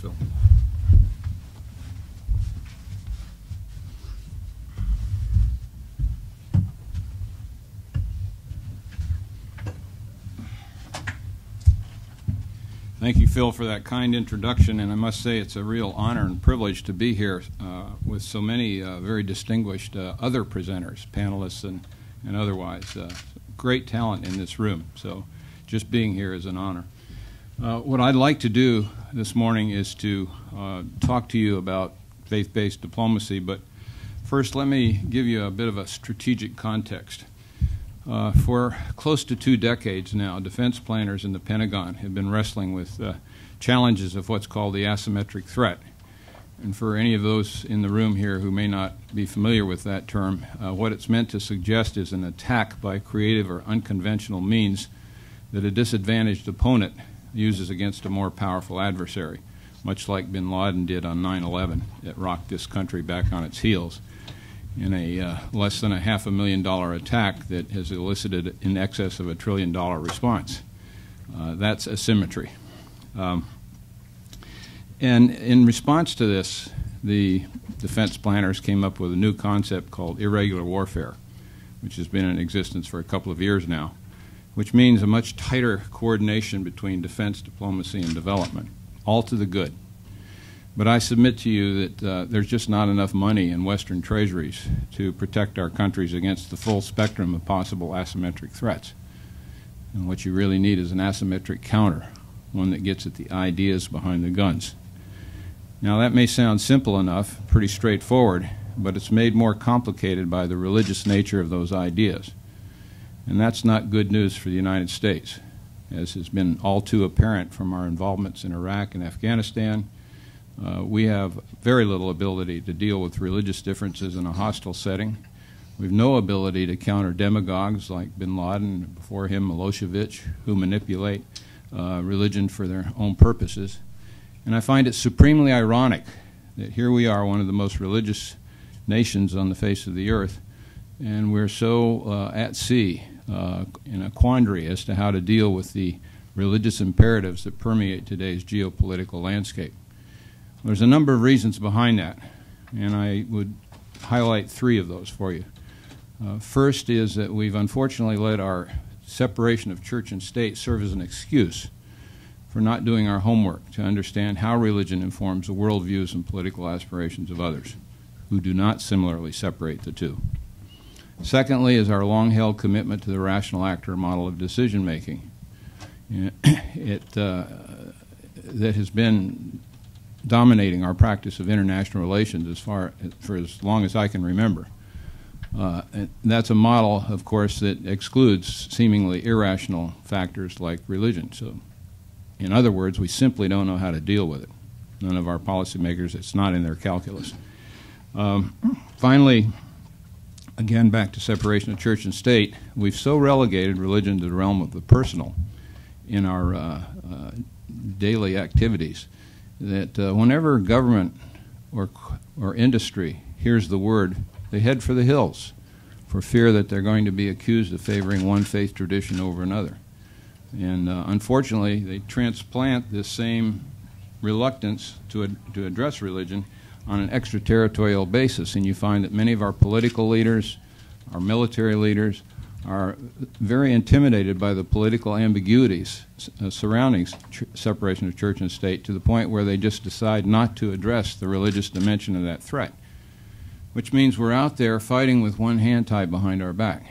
Phil. Thank you, Phil, for that kind introduction, and I must say it's a real honor and privilege to be here with so many very distinguished other presenters, panelists and otherwise. Great talent in this room, so just being here is an honor. What I'd like to do this morning is to talk to you about faith-based diplomacy, but first let me give you a bit of a strategic context. For close to 2 decades now, defense planners in the Pentagon have been wrestling with challenges of what's called the asymmetric threat. And for any of those in the room here who may not be familiar with that term, what it's meant to suggest is an attack by creative or unconventional means that a disadvantaged opponent uses against a more powerful adversary, much like bin Laden did on 9/11. It rocked this country back on its heels in a less than a $500,000 attack that has elicited in excess of $1 trillion response. That's asymmetry. And in response to this, the defense planners came up with a new concept called irregular warfare, which has been in existence for a couple of years now, which means a much tighter coordination between defense, diplomacy, and development, all to the good. But I submit to you that there's just not enough money in Western treasuries to protect our countries against the full spectrum of possible asymmetric threats. And what you really need is an asymmetric counter, one that gets at the ideas behind the guns. Now that may sound simple enough, pretty straightforward, but it's made more complicated by the religious nature of those ideas. And that's not good news for the United States, as has been all too apparent from our involvements in Iraq and Afghanistan. We have very little ability to deal with religious differences in a hostile setting. We have no ability to counter demagogues like bin Laden, before him Milosevic, who manipulate religion for their own purposes. And I find it supremely ironic that here we are, one of the most religious nations on the face of the earth, and we're so at sea in a quandary as to how to deal with the religious imperatives that permeate today's geopolitical landscape. There's a number of reasons behind that, and I would highlight 3 of those for you. First is that we've unfortunately let our separation of church and state serve as an excuse for not doing our homework to understand how religion informs the worldviews and political aspirations of others who do not similarly separate the two. Secondly is our long-held commitment to the rational actor model of decision-making. That has been dominating our practice of international relations for as long as I can remember. And that's a model, of course, that excludes seemingly irrational factors like religion. So, in other words, we simply don't know how to deal with it. None of our policymakers, it's not in their calculus. Finally, again, back to separation of church and state, we've so relegated religion to the realm of the personal in our daily activities that whenever government or industry hears the word, they head for the hills for fear that they're going to be accused of favoring one faith tradition over another. And unfortunately, they transplant this same reluctance to address religion on an extraterritorial basis, and you find that many of our political leaders, our military leaders, are very intimidated by the political ambiguities surrounding separation of church and state, to the point where they just decide not to address the religious dimension of that threat, which means we're out there fighting with one hand tied behind our back.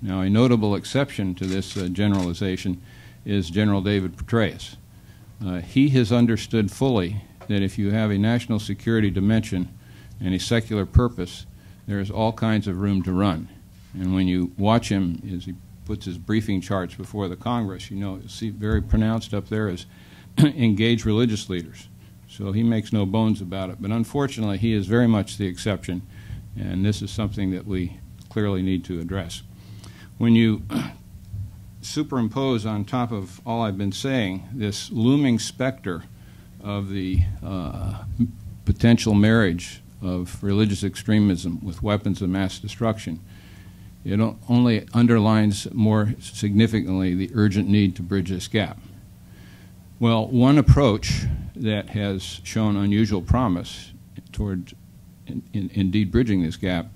Now, a notable exception to this generalization is General David Petraeus. He has understood fully that if you have a national security dimension and a secular purpose, there is all kinds of room to run. And when you watch him as he puts his briefing charts before the Congress, you'll see very pronounced up there as engage religious leaders. So he makes no bones about it. But unfortunately, he is very much the exception, and this is something that we clearly need to address. When you superimpose on top of all I've been saying this looming specter of the potential marriage of religious extremism with weapons of mass destruction, it only underlines more significantly the urgent need to bridge this gap. Well, one approach that has shown unusual promise toward indeed bridging this gap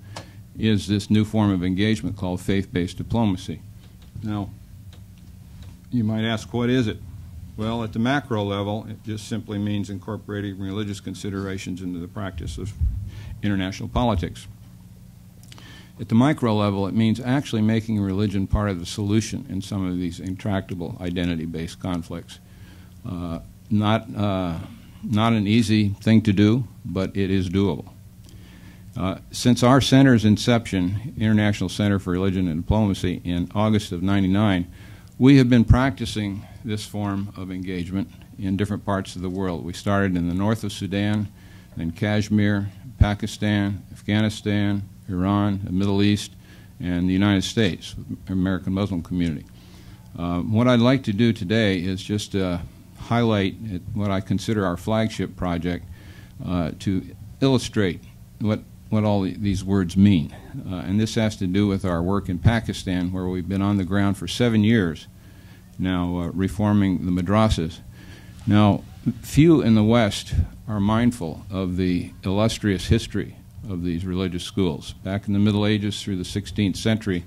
is this new form of engagement called faith-based diplomacy. Now, you might ask, what is it? Well, at the macro level, it just simply means incorporating religious considerations into the practice of international politics. At the micro level, it means actually making religion part of the solution in some of these intractable identity-based conflicts. Not an easy thing to do, but it is doable. Since our center's inception, International Center for Religion and Diplomacy, in August of '99, we have been practicing this form of engagement in different parts of the world. We started in the north of Sudan, then Kashmir, Pakistan, Afghanistan, Iran, the Middle East, and the United States, the American Muslim community. What I'd like to do today is just highlight what I consider our flagship project to illustrate what all these words mean. And this has to do with our work in Pakistan, where we've been on the ground for 7 years now reforming the madrasas. Now, few in the West are mindful of the illustrious history of these religious schools. Back in the Middle Ages through the 16th century,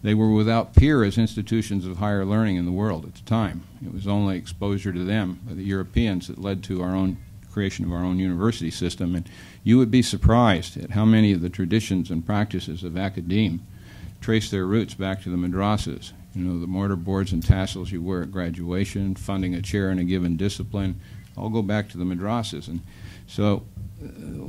they were without peer as institutions of higher learning in the world at the time. It was only exposure to them by the Europeans that led to our own creation of our own university system. And you would be surprised at how many of the traditions and practices of academe trace their roots back to the madrasas. You know, the mortar boards and tassels you wear at graduation, funding a chair in a given discipline, all go back to the madrasas. And so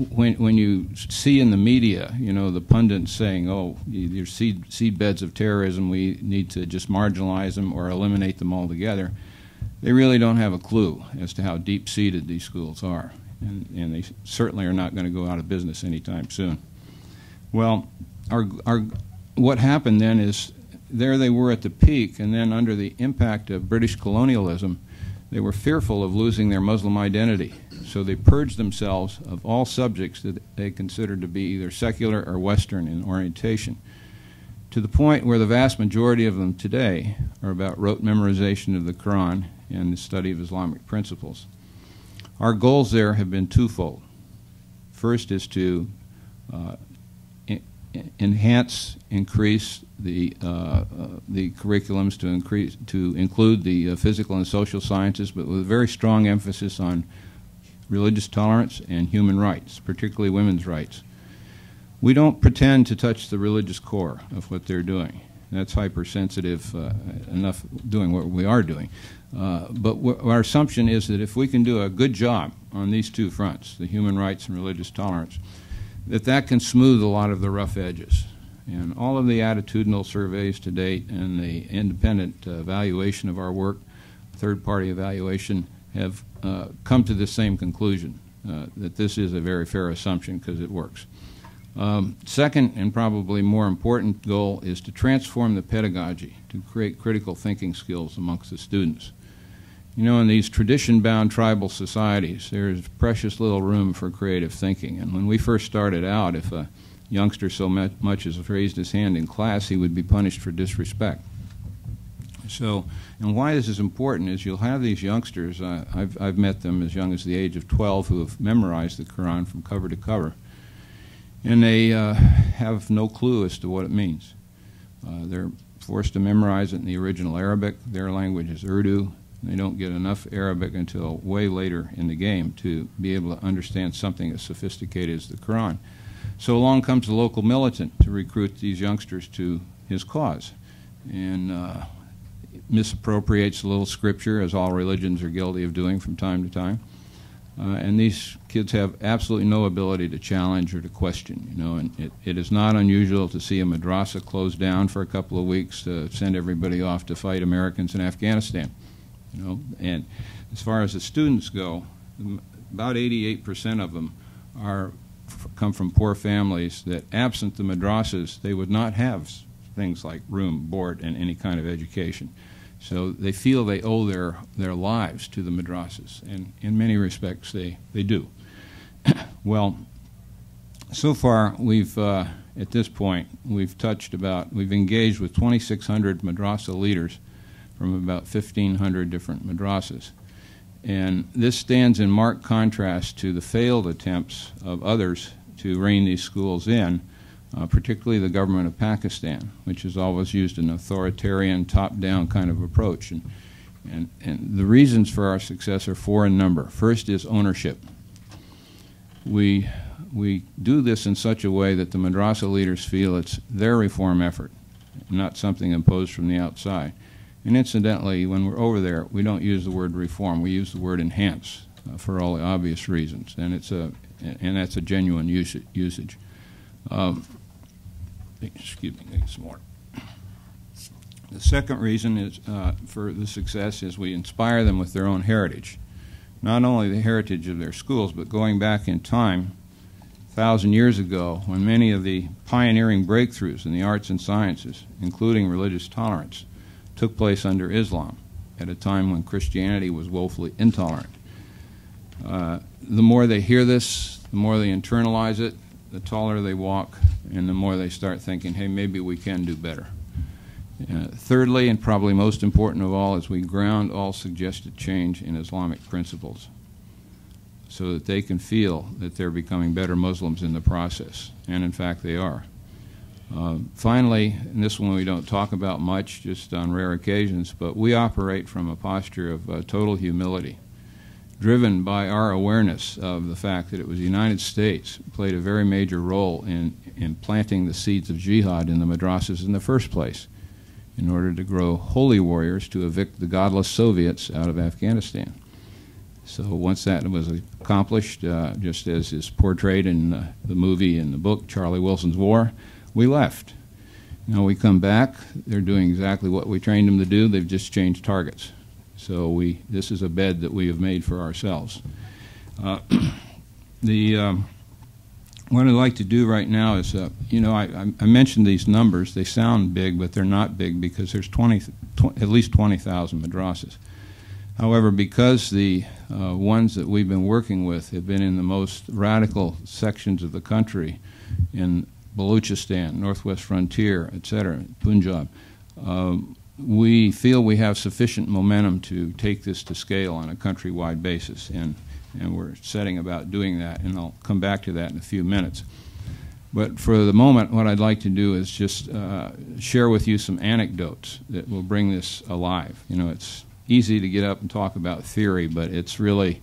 when you see in the media, you know, the pundits saying, oh, you're seed beds of terrorism, we need to just marginalize them or eliminate them altogether, they really don't have a clue as to how deep-seated these schools are. And they certainly are not going to go out of business anytime soon. Well, what happened then is there they were at the peak, and then under the impact of British colonialism, they were fearful of losing their Muslim identity. So they purged themselves of all subjects that they considered to be either secular or Western in orientation, to the point where the vast majority of them today are about rote memorization of the Quran and the study of Islamic principles. Our goals there have been twofold. First is to increase the curriculums to include the physical and social sciences, but with a very strong emphasis on religious tolerance and human rights, particularly women's rights. We don't pretend to touch the religious core of what they're doing. That's hypersensitive enough doing what we are doing. But our assumption is that if we can do a good job on these two fronts, the human rights and religious tolerance, that can smooth a lot of the rough edges. And all of the attitudinal surveys to date and the independent evaluation of our work, third-party evaluation, have come to the same conclusion, that this is a very fair assumption because it works. Second, and probably more important goal, is to transform the pedagogy to create critical thinking skills amongst the students. You know, in these tradition-bound tribal societies, there's precious little room for creative thinking. And when we first started out, if a youngster so much as raised his hand in class, he would be punished for disrespect. So, and why this is important is you'll have these youngsters, I've met them as young as the age of 12, who have memorized the Quran from cover to cover. And they have no clue as to what it means. They're forced to memorize it in the original Arabic. Their language is Urdu. They don't get enough Arabic until way later in the game to be able to understand something as sophisticated as the Quran. So along comes the local militant to recruit these youngsters to his cause, and misappropriates a little scripture, as all religions are guilty of doing from time to time. And these kids have absolutely no ability to challenge or to question, you know, and it is not unusual to see a madrasa closed down for a couple of weeks to send everybody off to fight Americans in Afghanistan, you know. And as far as the students go, about 88% of them come from poor families that, absent the madrasas, they would not have things like room, board, and any kind of education. So they feel they owe their lives to the madrasas, and in many respects they do. Well, so far we've, at this point, we've engaged with 2,600 madrasa leaders from about 1,500 different madrasas. And this stands in marked contrast to the failed attempts of others to rein these schools in, particularly the government of Pakistan, which has always used an authoritarian, top-down kind of approach. And the reasons for our success are four in number. First is ownership. We do this in such a way that the madrasa leaders feel it's their reform effort, not something imposed from the outside. And incidentally, when we're over there, we don't use the word reform. We use the word enhance for all the obvious reasons, and that's a genuine usage. Excuse me, need some more. The second reason is for the success is we inspire them with their own heritage, not only the heritage of their schools, but going back in time, 1,000 years ago, when many of the pioneering breakthroughs in the arts and sciences, including religious tolerance, took place under Islam at a time when Christianity was woefully intolerant. The more they hear this, the more they internalize it, the taller they walk, and the more they start thinking, hey, maybe we can do better. Thirdly, and probably most important of all, is we ground all suggested change in Islamic principles so that they can feel that they're becoming better Muslims in the process, and in fact they are. Finally, and this one we don't talk about much, just on rare occasions, but we operate from a posture of total humility, driven by our awareness of the fact that it was the United States played a very major role in planting the seeds of jihad in the madrasas in the first place, in order to grow holy warriors to evict the godless Soviets out of Afghanistan. So once that was accomplished, just as is portrayed in the movie and the book, Charlie Wilson's War, we left. Now we come back, they're doing exactly what we trained them to do, they've just changed targets. So this is a bed that we have made for ourselves. What I'd like to do right now is, I mentioned these numbers. They sound big, but they're not big because there's at least 20,000 madrasas. However, because the ones that we've been working with have been in the most radical sections of the country, in Baluchistan, Northwest Frontier, etc., Punjab, we feel we have sufficient momentum to take this to scale on a countrywide basis, and we're setting about doing that, and I'll come back to that in a few minutes. But for the moment, what I'd like to do is just share with you some anecdotes that will bring this alive. It's easy to get up and talk about theory, but it's really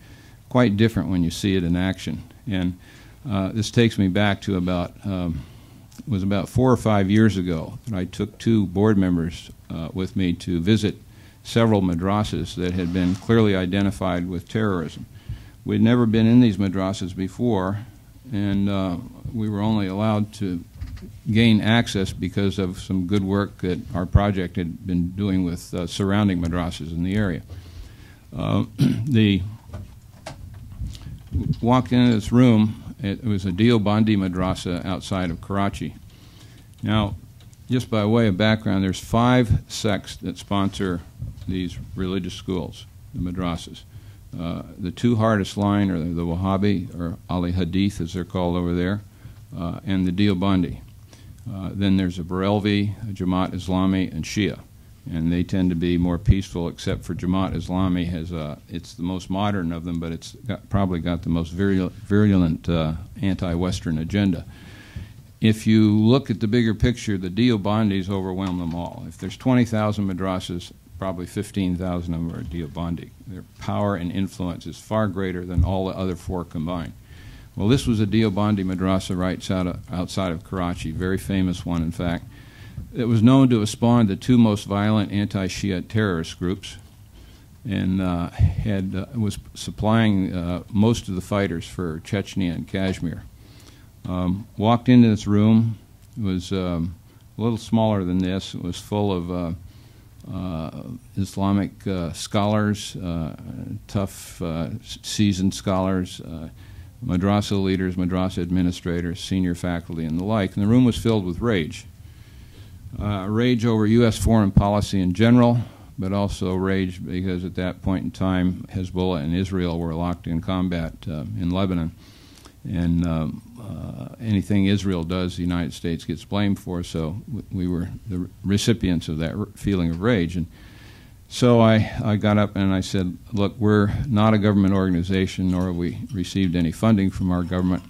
quite different when you see it in action. And this takes me back to it was about 4 or 5 years ago that I took 2 board members with me to visit several madrasas that had been clearly identified with terrorism. We'd never been in these madrasas before, and we were only allowed to gain access because of some good work that our project had been doing with surrounding madrasas in the area. Walked into this room. It was a Deobandi madrasa outside of Karachi. Now, just by way of background, there's 5 sects that sponsor these religious schools, the madrasas. The 2 hardest line are the Wahhabi, or Ali Hadith as they're called over there, and the Deobandi. Then there's a Barelvi, a Jamaat Islami, and Shia. And they tend to be more peaceful, except for Jamaat Islami. It's the most modern of them, but it's probably got the most virulent anti-Western agenda. If you look at the bigger picture, the Deobandis overwhelm them all. If there's 20,000 madrasas, probably 15,000 of them are Deobandi. Their power and influence is far greater than all the other 4 combined. Well, this was a Deobandi madrasa right outside of Karachi, very famous one, in fact. It was known to have spawned the 2 most violent anti-Shia terrorist groups, and was supplying most of the fighters for Chechnya and Kashmir. Walked into this room. It was a little smaller than this. It was full of Islamic scholars, tough, seasoned scholars, madrasa leaders, madrasa administrators, senior faculty, and the like. And the room was filled with rage. Rage over U.S. foreign policy in general, but also rage because at that point in time, Hezbollah and Israel were locked in combat in Lebanon. And anything Israel does, the United States gets blamed for, so we were the recipients of that feeling of rage. And So I got up and I said, look, we're not a government organization, nor have we received any funding from our government.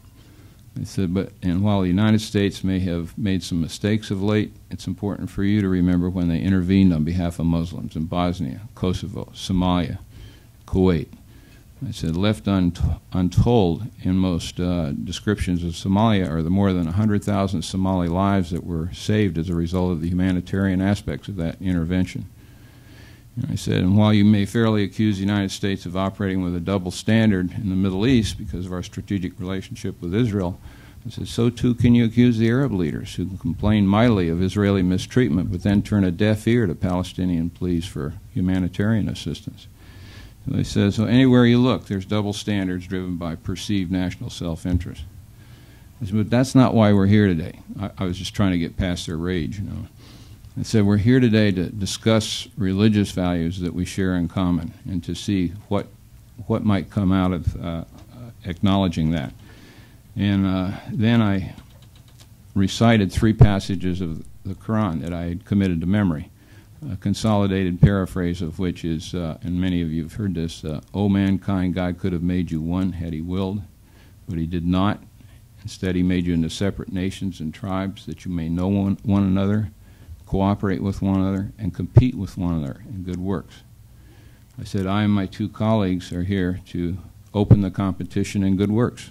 I said, and while the United States may have made some mistakes of late, it's important for you to remember when they intervened on behalf of Muslims in Bosnia, Kosovo, Somalia, Kuwait. I said, left untold in most descriptions of Somalia are the more than 100,000 Somali lives that were saved as a result of the humanitarian aspects of that intervention. And I said, and while you may fairly accuse the United States of operating with a double standard in the Middle East because of our strategic relationship with Israel, I said, so too can you accuse the Arab leaders who complain mightily of Israeli mistreatment but then turn a deaf ear to Palestinian pleas for humanitarian assistance. So they said, so anywhere you look, there's double standards driven by perceived national self-interest. I said, but that's not why we're here today. I was just trying to get past their rage, you know. I said, we're here today to discuss religious values that we share in common and to see what might come out of acknowledging that. And then I recited 3 passages of the Quran that I had committed to memory, a consolidated paraphrase of which is, and many of you have heard this, O mankind, God could have made you one had he willed, but he did not. Instead, he made you into separate nations and tribes that you may know one another, cooperate with one another, and compete with one another in good works. I said, I and my 2 colleagues are here to open the competition in good works.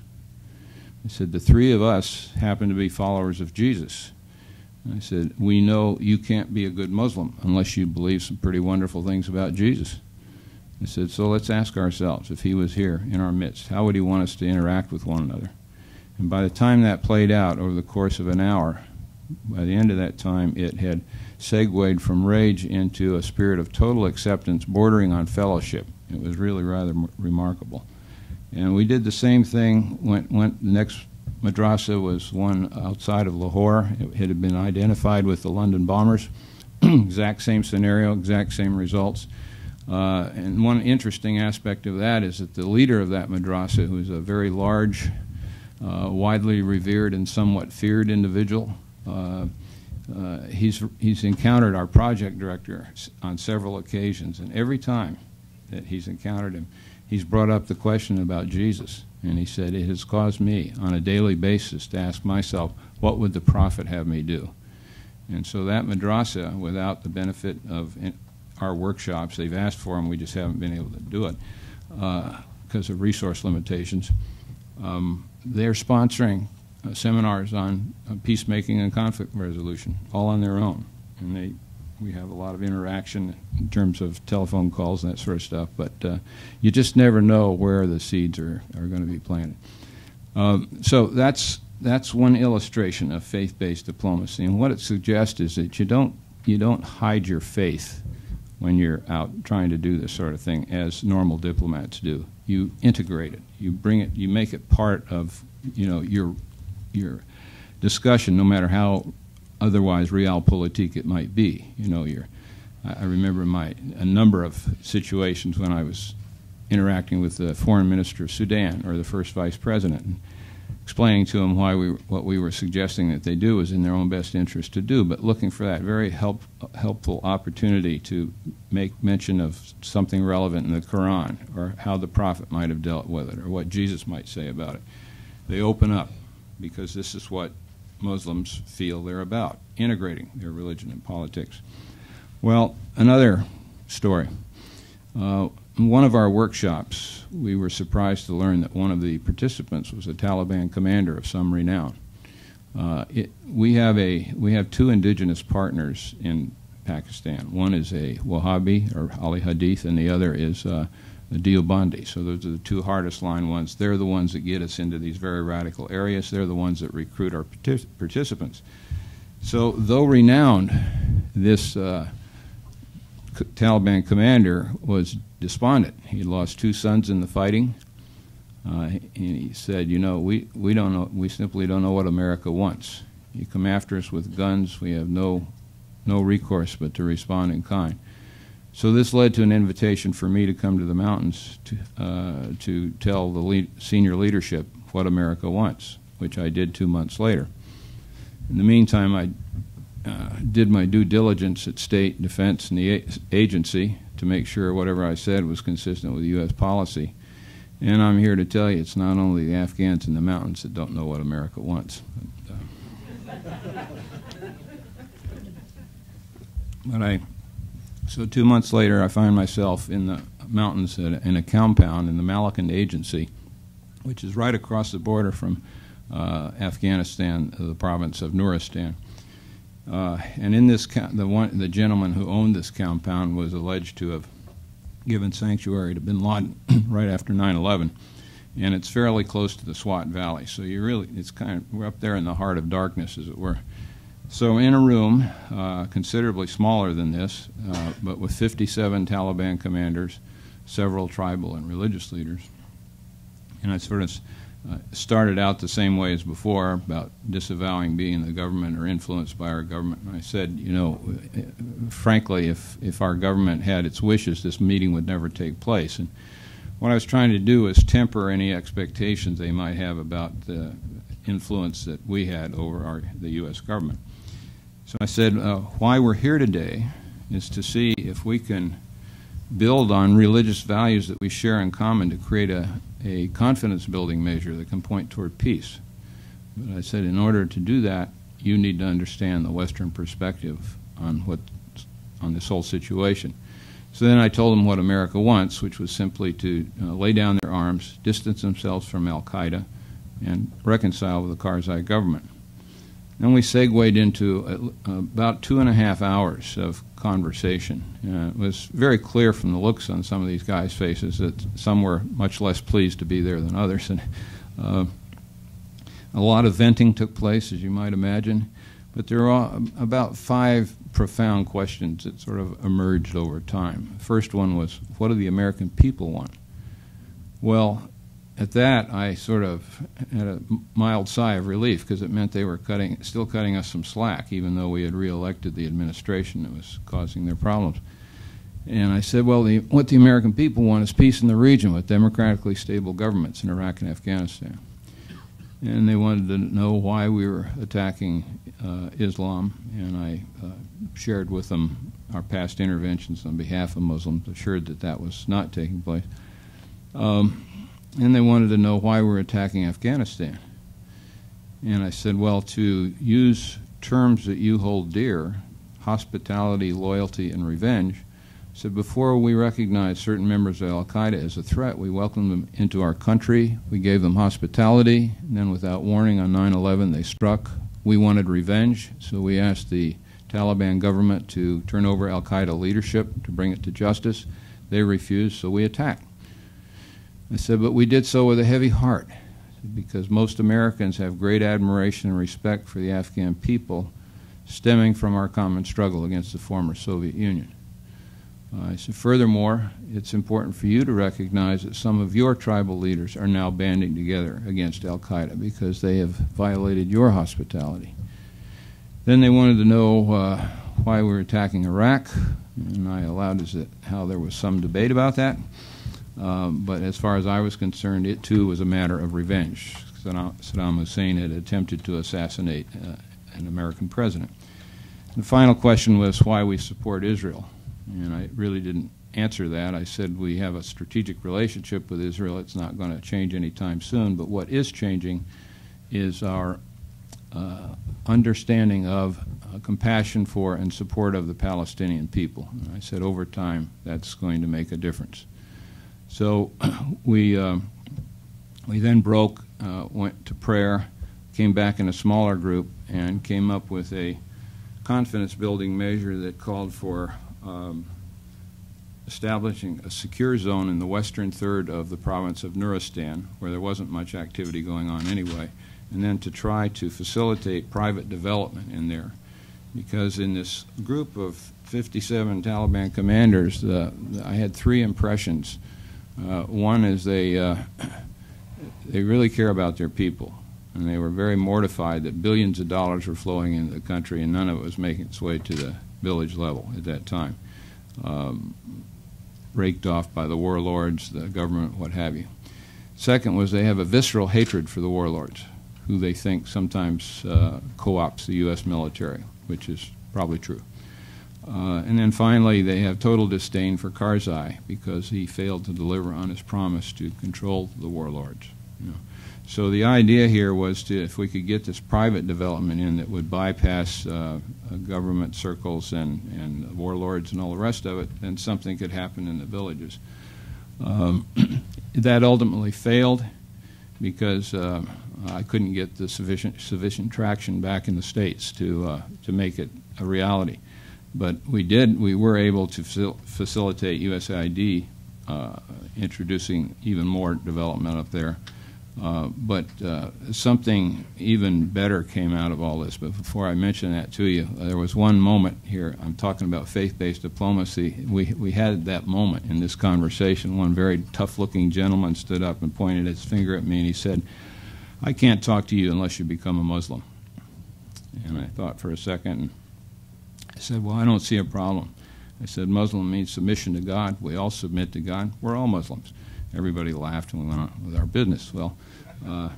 I said, the 3 of us happen to be followers of Jesus. I said, we know you can't be a good Muslim unless you believe some pretty wonderful things about Jesus. I said, so let's ask ourselves, if he was here in our midst, how would he want us to interact with one another? And by the time that played out over the course of an hour, by the end of that time, it had segued from rage into a spirit of total acceptance bordering on fellowship. It was really rather remarkable. And we did the same thing when the next madrasa was one outside of Lahore. It had been identified with the London bombers. Exact same scenario, exact same results. And one interesting aspect of that is that the leader of that madrasa, who is a very large, widely revered and somewhat feared individual, he's encountered our project director on several occasions, and every time that he's encountered him, he's brought up the question about Jesus. And he said, it has caused me on a daily basis to ask myself, what would the prophet have me do? And so that madrasa, without the benefit of our workshops, they've asked for them, we just haven't been able to do it because of resource limitations. They're sponsoring seminars on peacemaking and conflict resolution, all on their own. And we have a lot of interaction in terms of telephone calls and that sort of stuff, but you just never know where the seeds are going to be planted. So that's one illustration of faith-based diplomacy, and what it suggests is that you don't hide your faith when you're out trying to do this sort of thing as normal diplomats do. You integrate it, you bring it, you make it part of your discussion, no matter how otherwise realpolitik it might be. I remember a number of situations when I was interacting with the foreign minister of Sudan or the first vice president, and explaining to them what we were suggesting that they do is in their own best interest to do, but looking for that very helpful opportunity to make mention of something relevant in the Quran, or how the prophet might have dealt with it, or what Jesus might say about it. They open up, because this is what Muslims feel they're about, integrating their religion and politics. Well, another story. In one of our workshops, we were surprised to learn that one of the participants was a Taliban commander of some renown. We have 2 indigenous partners in Pakistan. One is a Wahhabi, or Ali Hadith, and the other is the Deobandi. So those are the 2 hardest line ones. They're the ones that get us into these very radical areas. They're the ones that recruit our participants. So though renowned, this Taliban commander was despondent. He had lost 2 sons in the fighting. And he said, we don't know. We simply don't know what America wants. You come after us with guns, we have no recourse but to respond in kind. So this led to an invitation for me to come to the mountains to tell the senior leadership what America wants, which I did 2 months later. In the meantime, I did my due diligence at State, Defense, and the agency to make sure whatever I said was consistent with U.S. policy. And I'm here to tell you it's not only the Afghans in the mountains that don't know what America wants. So 2 months later, I find myself in the mountains in a compound in the Malakand Agency, which is right across the border from Afghanistan, the province of Nuristan. And in this, the gentleman who owned this compound was alleged to have given sanctuary to bin Laden right after 9/11, and it's fairly close to the Swat Valley. So we're up there in the heart of darkness, as it were. So in a room considerably smaller than this, but with 57 Taliban commanders, several tribal and religious leaders, and I sort of started out the same way as before about disavowing being the government or influenced by our government. And I said, you know, frankly, if our government had its wishes, this meeting would never take place. And what I was trying to do is temper any expectations they might have about the influence that we had over the U.S. government. So I said, why we're here today is to see if we can build on religious values that we share in common to create a confidence-building measure that can point toward peace. But I said, in order to do that, you need to understand the Western perspective on this whole situation. So then I told them what America wants, which was simply to lay down their arms, distance themselves from al-Qaeda, and reconcile with the Karzai government. Then we segued into about 2.5 hours of conversation. It was very clear from the looks on some of these guys' faces that some were much less pleased to be there than others. And a lot of venting took place, as you might imagine, but there are about 5 profound questions that sort of emerged over time. The first one was, what do the American people want? Well, at that, I sort of had a mild sigh of relief, because it meant they were still cutting us some slack, even though we had re-elected the administration that was causing their problems. And I said, well, what the American people want is peace in the region with democratically stable governments in Iraq and Afghanistan. And they wanted to know why we were attacking Islam, and I shared with them our past interventions on behalf of Muslims, assured that that was not taking place. And they wanted to know why we're attacking Afghanistan. And I said, well, to use terms that you hold dear, hospitality, loyalty, and revenge, I said, before we recognized certain members of al-Qaeda as a threat, we welcomed them into our country, we gave them hospitality, and then without warning on 9/11 they struck. We wanted revenge, so we asked the Taliban government to turn over al-Qaeda leadership, to bring it to justice. They refused, so we attacked. I said, but we did so with a heavy heart, because most Americans have great admiration and respect for the Afghan people, stemming from our common struggle against the former Soviet Union. I said, furthermore, it's important for you to recognize that some of your tribal leaders are now banding together against al-Qaeda because they have violated your hospitality. Then they wanted to know why we were attacking Iraq, and I allowed how there was some debate about that. But as far as I was concerned, it too was a matter of revenge. Saddam Hussein had attempted to assassinate an American president. And the final question was why we support Israel. And I really didn't answer that. I said we have a strategic relationship with Israel. It's not going to change anytime soon. But what is changing is our understanding of compassion for and support of the Palestinian people. And I said over time that's going to make a difference. So we then broke, went to prayer, came back in a smaller group, and came up with a confidence-building measure that called for establishing a secure zone in the western third of the province of Nuristan, where there wasn't much activity going on anyway, and then to try to facilitate private development in there. Because in this group of 57 Taliban commanders, I had 3 impressions. One is they really care about their people, and they were very mortified that billions of dollars were flowing into the country and none of it was making its way to the village level at that time, raked off by the warlords, the government, what have you. Second was they have a visceral hatred for the warlords. who they think sometimes co-opts the U.S. military, which is probably true. And then finally, they have total disdain for Karzai because he failed to deliver on his promise to control the warlords. So the idea here was to, if we could get this private development in that would bypass government circles and warlords and all the rest of it, then something could happen in the villages. That ultimately failed because I couldn't get the sufficient traction back in the States to make it a reality. But we were able to facilitate USAID introducing even more development up there. But something even better came out of all this. But before I mention that to you, there was one moment here. I'm talking about faith-based diplomacy. We had that moment in this conversation. One very tough-looking gentleman stood up and pointed his finger at me, and he said, "I can't talk to you unless you become a Muslim." And I thought for a second, and I said, "Well, I don't see a problem." I said, "Muslim means submission to God. We all submit to God. We're all Muslims." Everybody laughed and we went on with our business. Well, I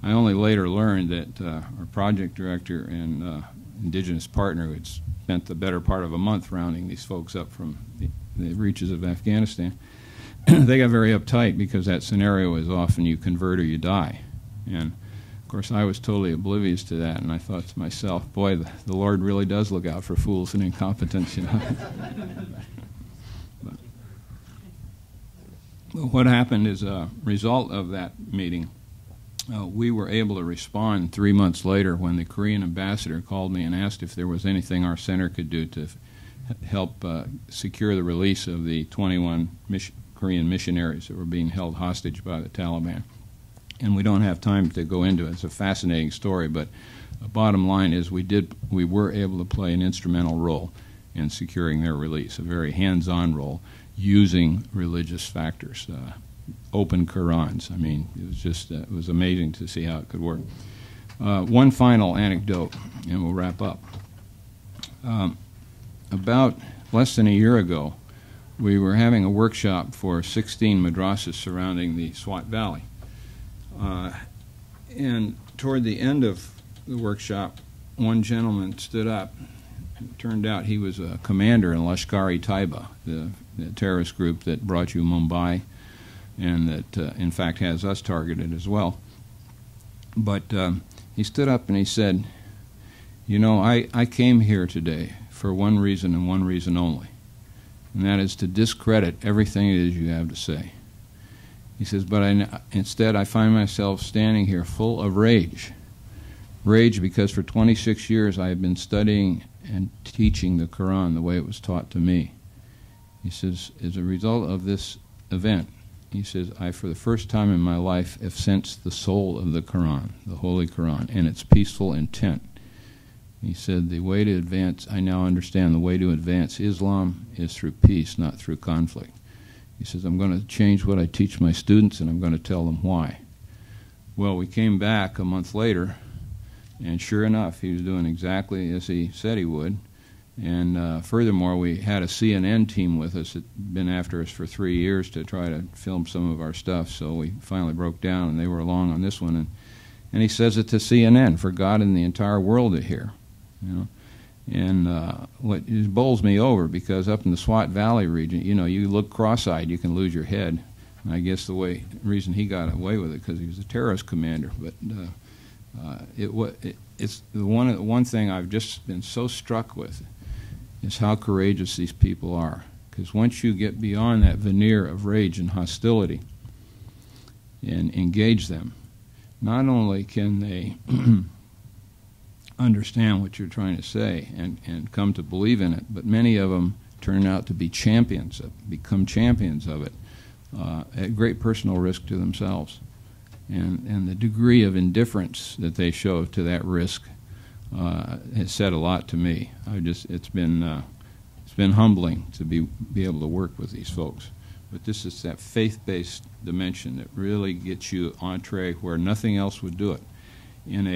only later learned that our project director and indigenous partner, who had spent the better part of a month rounding these folks up from the reaches of Afghanistan, they got very uptight because that scenario is often you convert or you die. And of course, I was totally oblivious to that, and I thought to myself, boy, the Lord really does look out for fools and incompetents, you know. But what happened is a result of that meeting, we were able to respond 3 months later when the Korean ambassador called me and asked if there was anything our center could do to help secure the release of the 21 Korean missionaries that were being held hostage by the Taliban. And we don't have time to go into it. It's a fascinating story, but the bottom line is we were able to play an instrumental role in securing their release, a very hands-on role, using religious factors, open Qurans. I mean, it was just it was amazing to see how it could work. One final anecdote, and we'll wrap up. About less than a year ago, we were having a workshop for 16 madrasas surrounding the Swat Valley. And toward the end of the workshop, one gentleman stood up. It turned out he was a commander in Lashkar-e-Taiba, the terrorist group that brought you Mumbai and that, in fact, has us targeted as well. But he stood up and he said, "You know, I came here today for one reason and one reason only, and that is to discredit everything it is you have to say." He says, "But instead I find myself standing here full of rage. Rage because for 26 years I have been studying and teaching the Quran the way it was taught to me." He says, "As a result of this event," he says, "I for the first time in my life have sensed the soul of the Quran, the Holy Quran, and its peaceful intent." He said, "The way to advance, I now understand the way to advance Islam is through peace, not through conflict." He says, "I'm going to change what I teach my students, and I'm going to tell them why." Well, we came back a month later, and sure enough, he was doing exactly as he said he would. And furthermore, we had a CNN team with us that had been after us for 3 years to try to film some of our stuff, so we finally broke down, and they were along on this one. And he says it to CNN, for God and the entire world to hear. You know? And what it bowls me over, because up in the Swat Valley region, you know, you look cross-eyed, you can lose your head. And I guess the reason he got away with it because he was a terrorist commander. But it's the one thing I've just been so struck with is how courageous these people are. Because once you get beyond that veneer of rage and hostility and engage them, not only can they understand what you're trying to say and come to believe in it, but many of them turn out to be champions, become champions of it, at great personal risk to themselves. And the degree of indifference that they show to that risk has said a lot to me. It's been humbling to be able to work with these folks. But this is that faith-based dimension that really gets you entree where nothing else would do it. In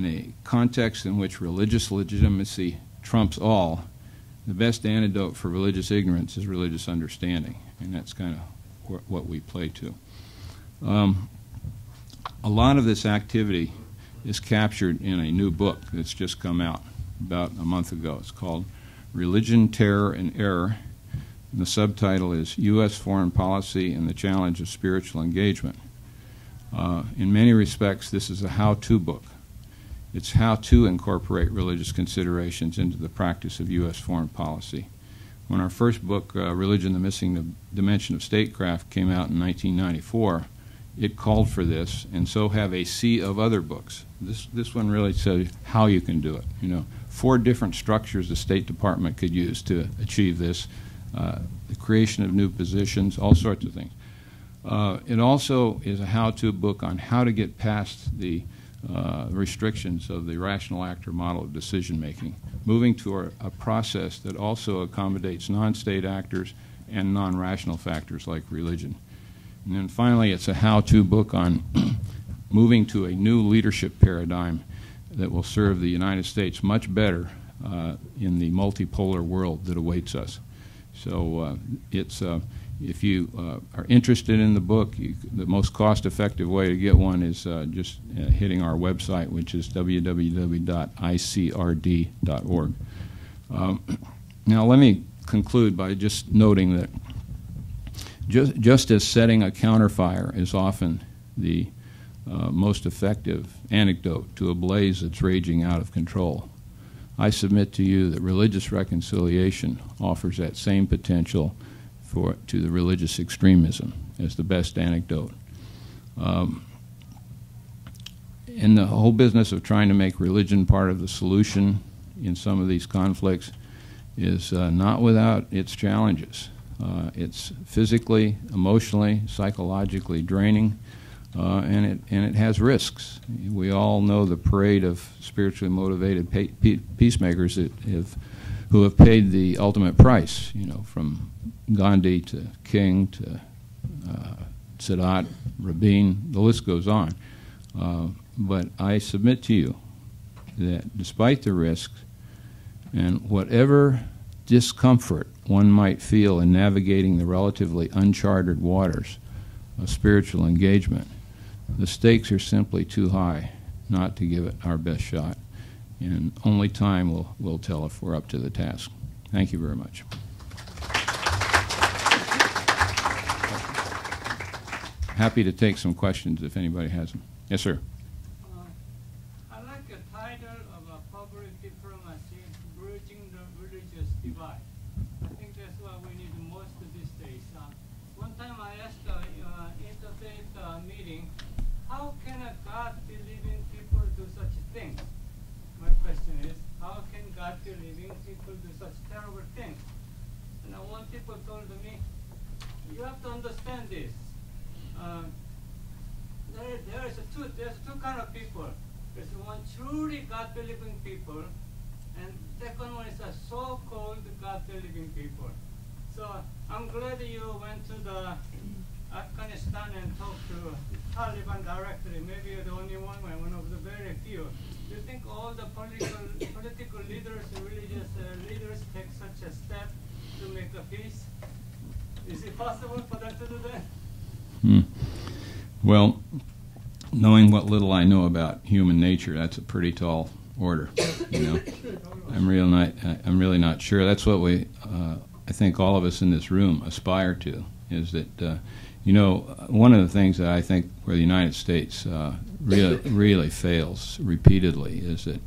a context in which religious legitimacy trumps all, the best antidote for religious ignorance is religious understanding, and that's kind of what we play to. a lot of this activity is captured in a new book that's just come out about a month ago. It's called Religion, Terror, and Error. And the subtitle is U.S. Foreign Policy and the Challenge of Spiritual Engagement. In many respects, this is a how-to book. It's how to incorporate religious considerations into the practice of U.S. foreign policy. When our first book, Religion, the Missing Dimension of Statecraft, came out in 1994, it called for this, and so have a sea of other books. This one really says how you can do it. You know, 4 different structures the State Department could use to achieve this, the creation of new positions, all sorts of things. It also is a how-to book on how to get past the restrictions of the rational actor model of decision-making, moving to a process that also accommodates non-state actors and non-rational factors like religion. And then finally, it's a how-to book on moving to a new leadership paradigm that will serve the United States much better in the multipolar world that awaits us. So if you are interested in the book, the most cost-effective way to get one is just hitting our website, which is www.icrd.org. Now let me conclude by just noting that just as setting a counterfire is often the most effective antidote to a blaze that's raging out of control, I submit to you that religious reconciliation offers that same potential to the religious extremism as the best antidote. In the whole business of trying to make religion part of the solution in some of these conflicts is not without its challenges. It's physically, emotionally, psychologically draining, and it has risks. We all know the parade of spiritually motivated peacemakers who have paid the ultimate price, you know, from Gandhi to King to Sadat, Rabin, the list goes on. But I submit to you that despite the risks and whatever discomfort one might feel in navigating the relatively uncharted waters of spiritual engagement, the stakes are simply too high not to give it our best shot. And only time will tell if we're up to the task. Thank you very much. Happy to take some questions if anybody has them. Yes, sir. I like the title of a public diplomacy, Bridging the Religious Divide. I think that's what we need most these days. One time I asked an interfaith meeting, how can a God-believing people do such things? My question is, how can God-believing people do such terrible things? And one people told me, you have to understand this. There's two kind of people. There's one truly God-believing people, and second one is a so-called God-believing people. So I'm glad you went to the Afghanistan and talked to Taliban directly. Maybe you're the only one of the very few. Do you think all the political leaders, religious leaders take such a step to make a peace? Is it possible for them to do that? Well, knowing what little I know about human nature, that's a pretty tall order. You know, I'm really not sure. That's what I think all of us in this room aspire to. Is that you know, one of the things that I think where the United States really fails repeatedly is that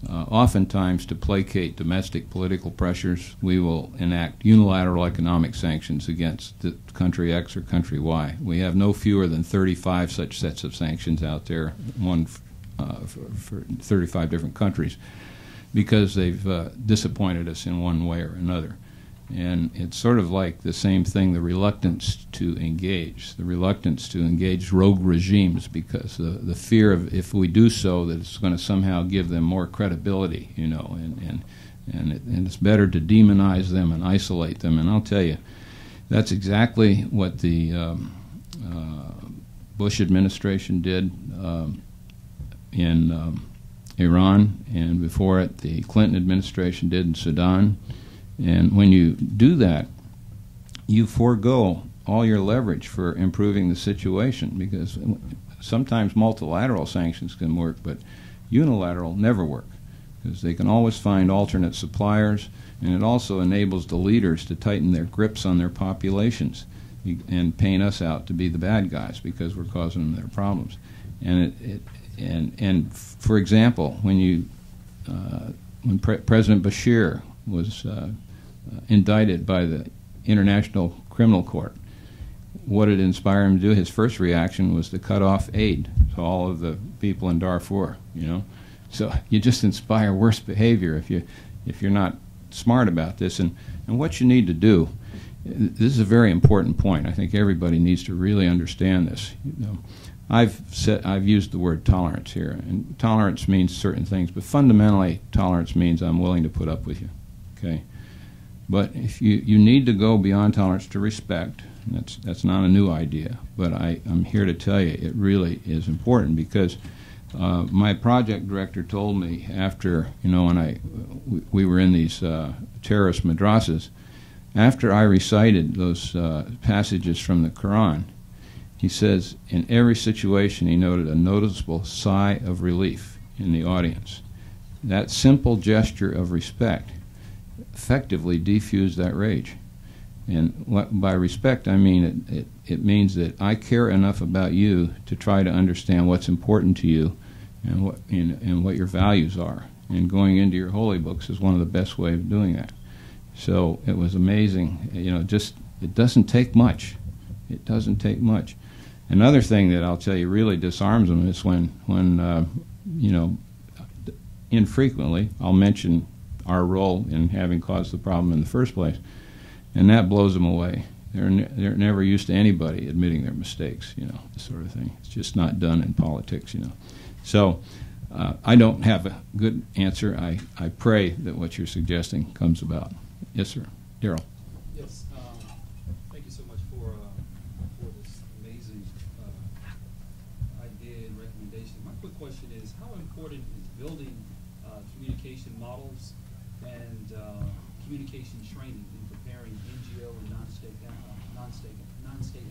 oftentimes to placate domestic political pressures, we will enact unilateral economic sanctions against the country X or country Y. We have no fewer than 35 such sets of sanctions out there, one for 35 different countries, because they've disappointed us in one way or another. And it's sort of like the same thing, the reluctance to engage rogue regimes, because the fear of, if we do so, that it's going to somehow give them more credibility, you know, and it's better to demonize them and isolate them. And I'll tell you, that's exactly what the Bush administration did in Iran, and before it, the Clinton administration did in Sudan. And when you do that, you forego all your leverage for improving the situation, because sometimes multilateral sanctions can work, but unilateral never work, because they can always find alternate suppliers, and it also enables the leaders to tighten their grips on their populations and paint us out to be the bad guys because we're causing them their problems. And for example, when President Bashir was indicted by the International Criminal Court, what did inspire him to do? His first reaction was to cut off aid to all of the people in Darfur. You know, so you just inspire worse behavior if you're not smart about this. And what you need to do. This is a very important point. I think everybody needs to really understand this. You know, I've used the word tolerance here, and tolerance means certain things, but fundamentally, tolerance means I'm willing to put up with you. Okay, but if you need to go beyond tolerance to respect. That's not a new idea, but I'm here to tell you it really is important, because my project director told me after, you know, when we were in these terrorist madrasas, after I recited those passages from the Quran, he says in every situation he noted a noticeable sigh of relief in the audience. That simple gesture of respect effectively defused that rage. And by respect, I mean it means that I care enough about you to try to understand what's important to you and what your values are. And going into your holy books is one of the best ways of doing that. So it was amazing. You know, just it doesn't take much. It doesn't take much. Another thing that I'll tell you really disarms them is when you know, infrequently I'll mention our role in having caused the problem in the first place. And that blows them away. They're never used to anybody admitting their mistakes, you know, this sort of thing. It's just not done in politics, you know. So I don't have a good answer. I pray that what you're suggesting comes about. Yes, sir. Daryl. Yes. Thank you so much for this amazing idea and recommendation. My quick question is, how important is building communication models and communication training in preparing NGO and non-state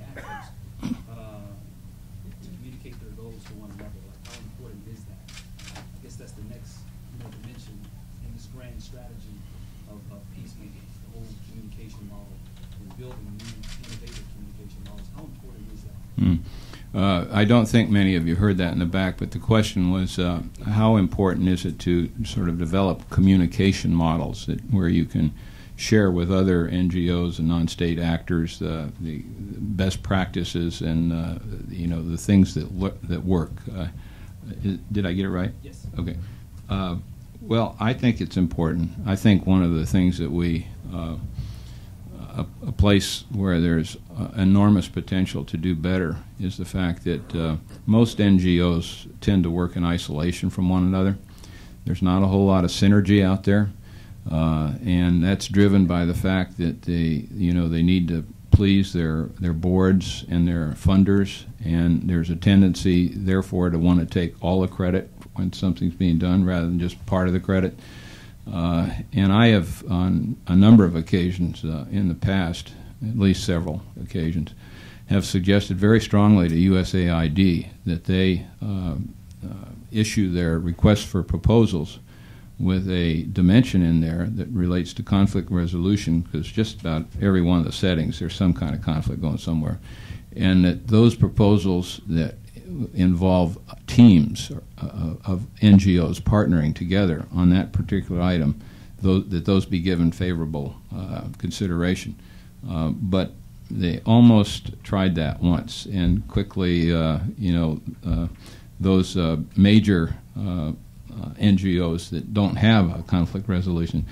actors to communicate their goals to one another? Like, how important is that? I guess that's the next dimension in this grand strategy of peacemaking, the whole communication model and building new innovative communication models. How important is that? I don't think many of you heard that in the back, but the question was how important is it to sort of develop communication models where you can share with other NGOs and non-state actors the best practices and you know, the things that work. Did I get it right? Yes. Okay. Well, I think it's important. I think one of the things that a place where there's enormous potential to do better is the fact that most NGOs tend to work in isolation from one another. There's not a whole lot of synergy out there, and that's driven by the fact that they need to please their boards and their funders, and there's a tendency, therefore, to want to take all the credit when something's being done rather than just part of the credit. And I have, on a number of occasions in the past, at least several occasions, have suggested very strongly to USAID that they issue their requests for proposals with a dimension in there that relates to conflict resolution, because just about every one of the settings there's some kind of conflict going somewhere, and that those proposals that involve teams of NGOs partnering together on that particular item, that those be given favorable consideration. But they almost tried that once, and quickly, those major NGOs that don't have a conflict resolution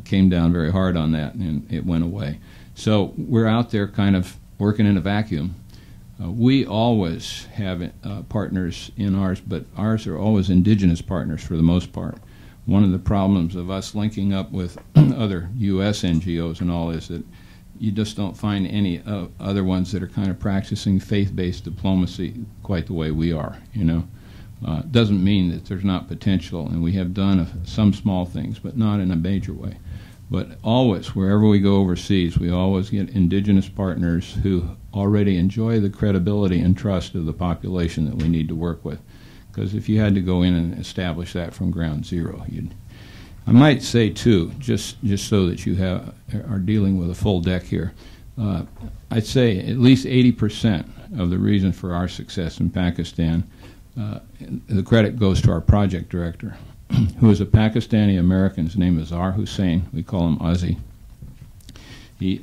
came down very hard on that, and it went away. So we're out there kind of working in a vacuum. We always have partners in ours, but ours are always indigenous partners for the most part. One of the problems of us linking up with other U.S. NGOs and all is that you just don't find any other ones that are kind of practicing faith-based diplomacy quite the way we are, you know. Doesn't mean that there's not potential, and we have done some small things, but not in a major way. But always, wherever we go overseas, we always get indigenous partners who already enjoy the credibility and trust of the population that we need to work with. Because if you had to go in and establish that from ground zero, I might say too, just so that you are dealing with a full deck here, I'd say at least 80% of the reason for our success in Pakistan, the credit goes to our project director, who is a Pakistani American. His name is Azhar Hussain. We call him Ozzy.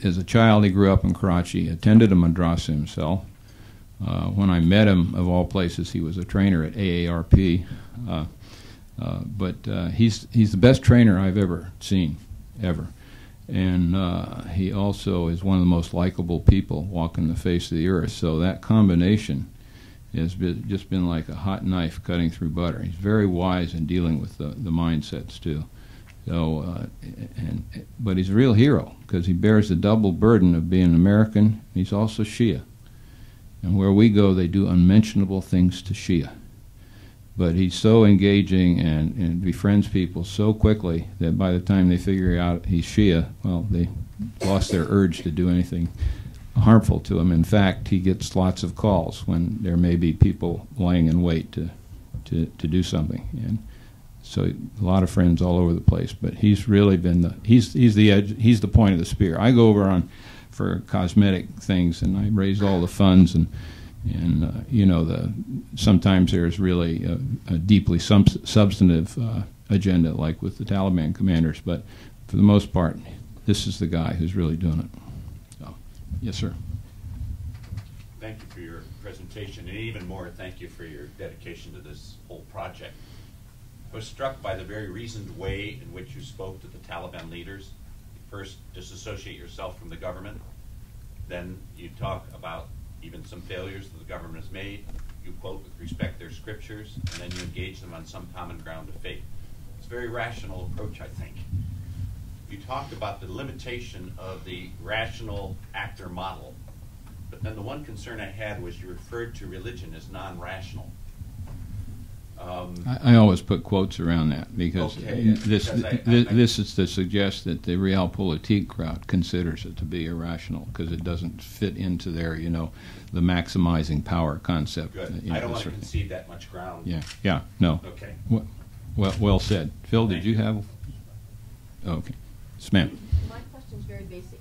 As a child, he grew up in Karachi, attended a madrasa himself. When I met him, of all places, he was a trainer at AARP. But he's the best trainer I've ever seen, ever. And he also is one of the most likable people walking the face of the earth. So that combination has just been like a hot knife cutting through butter. He's very wise in dealing with the mindsets too. So, but he's a real hero because he bears the double burden of being an American. He's also Shia, and where we go, they do unmentionable things to Shia. But he's so engaging and befriends people so quickly that by the time they figure out he's Shia, well, they lost their urge to do anything harmful to him. In fact, he gets lots of calls when there may be people lying in wait to do something. And so a lot of friends all over the place. But he's really been he's the edge. He's the point of the spear. I go over for cosmetic things and I raise all the funds and you know, sometimes there's really a deeply substantive agenda, like with the Taliban commanders. But for the most part, this is the guy who's really doing it. So, yes, sir. Thank you for your presentation, and even more, thank you for your dedication to this whole project. I was struck by the very reasoned way in which you spoke to the Taliban leaders. First, disassociate yourself from the government. Then you talk about even some failures that the government has made. You quote with respect their scriptures, and then you engage them on some common ground of faith. It's a very rational approach, I think. You talked about the limitation of the rational actor model, but then the one concern I had was you referred to religion as non-rational. I always put quotes around that because okay, this is to suggest that the realpolitik crowd considers it to be irrational because it doesn't fit into their, you know, the maximizing power concept. Good. You know, I don't want to concede that much ground. Yeah, no. Okay. Well said. Phil, did you have? Oh, okay. Yes, ma'am. My question is very basic.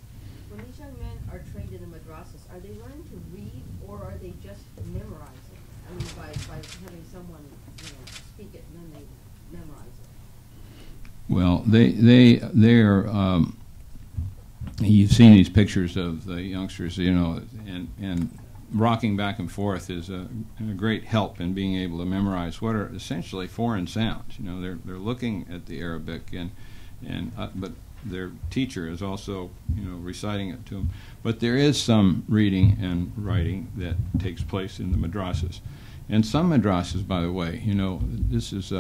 When these young men are trained in the madrasas, are they learning to read or are they just memorizing? I mean, by having someone, you know, speak it and then they memorize it. Well, they're you've seen these pictures of the youngsters, you know, and rocking back and forth is a great help in being able to memorize what are essentially foreign sounds. You know, they're looking at the Arabic but their teacher is also, you know, reciting it to them. But there is some reading and writing that takes place in the madrasas. And some madrasas, by the way, you know, this is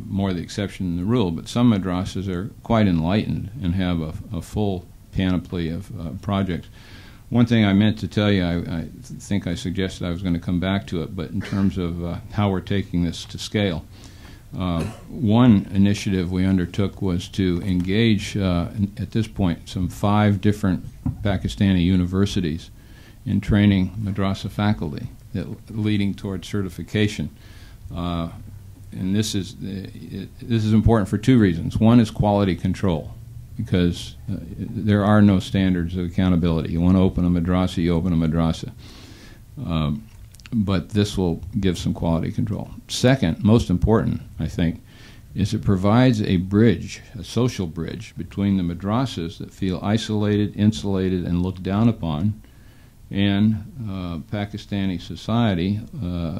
more the exception than the rule, but some madrasas are quite enlightened and have a full panoply of projects. One thing I meant to tell you, I think I suggested I was going to come back to it, but in terms of how we're taking this to scale, one initiative we undertook was to engage, at this point, some 5 different Pakistani universities in training madrasa faculty, leading towards certification. And this is important for 2 reasons. One is quality control, because there are no standards of accountability. You want to open a madrasa, you open a madrasa. But this will give some quality control. Second, most important, I think, is it provides a bridge, a social bridge, between the madrasas that feel isolated, insulated, and looked down upon, and Pakistani society,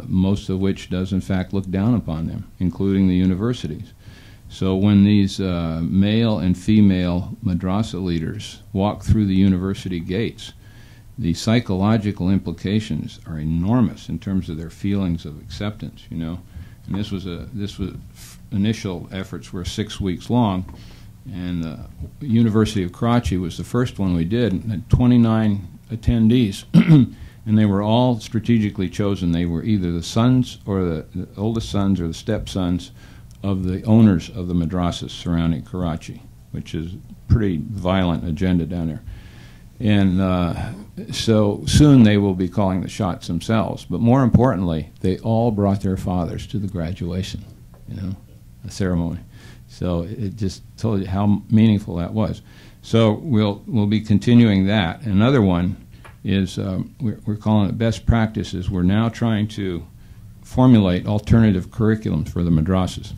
most of which does in fact look down upon them, including the universities. So when these male and female madrasa leaders walk through the university gates, the psychological implications are enormous in terms of their feelings of acceptance, you know. And this was initial efforts were 6 weeks long, and the University of Karachi was the first one we did, and had 29 attendees, and they were all strategically chosen. They were either the sons or the oldest sons or the stepsons of the owners of the madrasas surrounding Karachi. which is a pretty violent agenda down there. And so soon they will be calling the shots themselves. But more importantly, they all brought their fathers to the graduation, the ceremony. So it just told you how meaningful that was. So we'll be continuing that. Another one is we're calling it best practices. We're now trying to formulate alternative curriculums for the madrasas.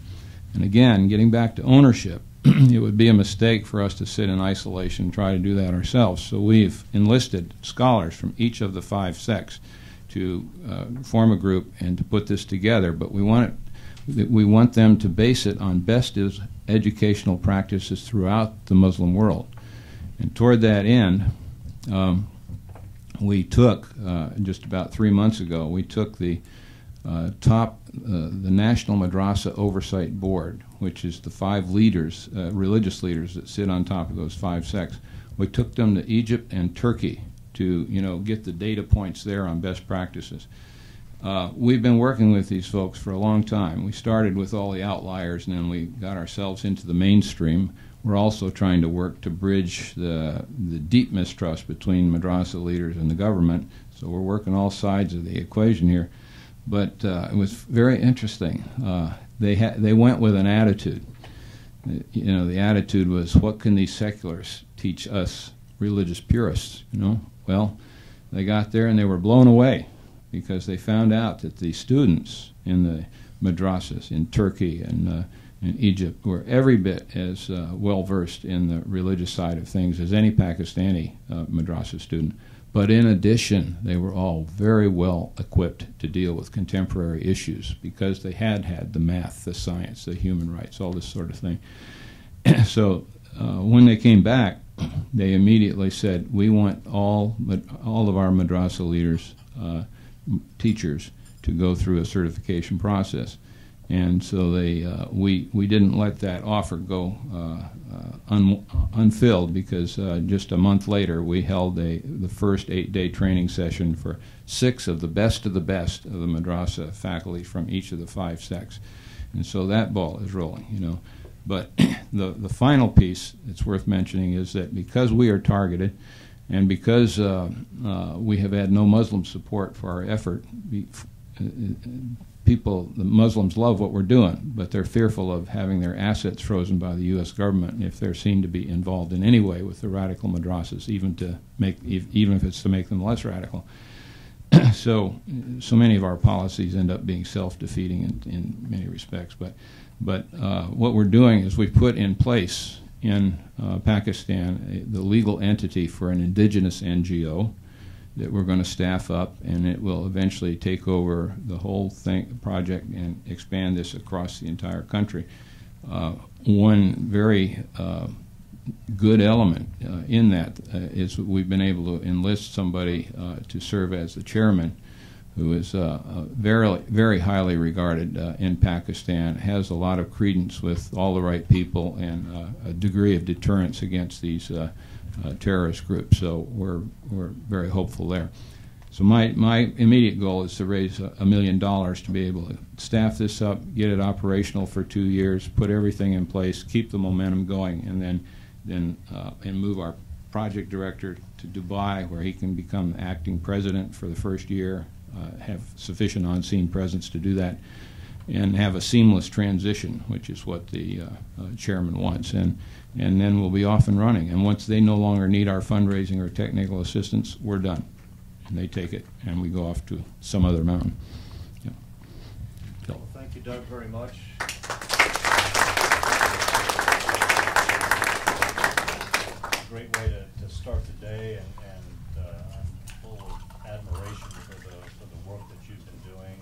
And again, getting back to ownership, it would be a mistake for us to sit in isolation and try to do that ourselves. So we've enlisted scholars from each of the 5 sects to form a group and to put this together. But we want them to base it on best educational practices throughout the Muslim world. And toward that end, we took, just about 3 months ago, we took the the National Madrasa Oversight Board, which is the 5 leaders, religious leaders that sit on top of those 5 sects. We took them to Egypt and Turkey to, get the data points there on best practices. We've been working with these folks for a long time. We started with all the outliers, and then we got ourselves into the mainstream. We're also trying to work to bridge the deep mistrust between madrasa leaders and the government. So we're working all sides of the equation here. But it was very interesting. They went with an attitude. The attitude was, what can these seculars teach us religious purists? Well, they got there and they were blown away, because they found out that the students in the madrasas in Turkey and in Egypt were every bit as well-versed in the religious side of things as any Pakistani madrasa student. But in addition, they were all very well equipped to deal with contemporary issues, because they had the math, the science, the human rights, all this sort of thing. So when they came back, they immediately said, we want all of our madrasa leaders, teachers, to go through a certification process. And so we didn't let that offer go unfilled, because just a month later we held the first 8-day training session for 6 of the best of the madrasa faculty from each of the 5 sects. And so that ball is rolling, But the final piece that's worth mentioning is that because we are targeted, and because we have had no Muslim support for our effort, the Muslims love what we're doing, but they're fearful of having their assets frozen by the U.S. government if they're seen to be involved in any way with the radical madrasas, even if it's to make them less radical. So many of our policies end up being self-defeating in many respects. But what we're doing is we've put in place in Pakistan the legal entity for an indigenous NGO that we're going to staff up, and it will eventually take over the whole project and expand this across the entire country. One very good element in that is we've been able to enlist somebody to serve as the chairman, who is very, very highly regarded in Pakistan, has a lot of credence with all the right people, and a degree of deterrence against these terrorist groups. So we're very hopeful there. So my immediate goal is to raise $1 million to be able to staff this up, get it operational for 2 years, put everything in place, keep the momentum going, and then move our project director to Dubai, where he can become acting president for the first year, have sufficient on-scene presence to do that, and have a seamless transition, which is what the chairman wants. And then we'll be off and running. And once they no longer need our fundraising or technical assistance, we're done. And they take it, and we go off to some other mountain. Yeah. Well, thank you, Doug, very much. Great way to start the day, and I'm full of admiration for the work that you've been doing.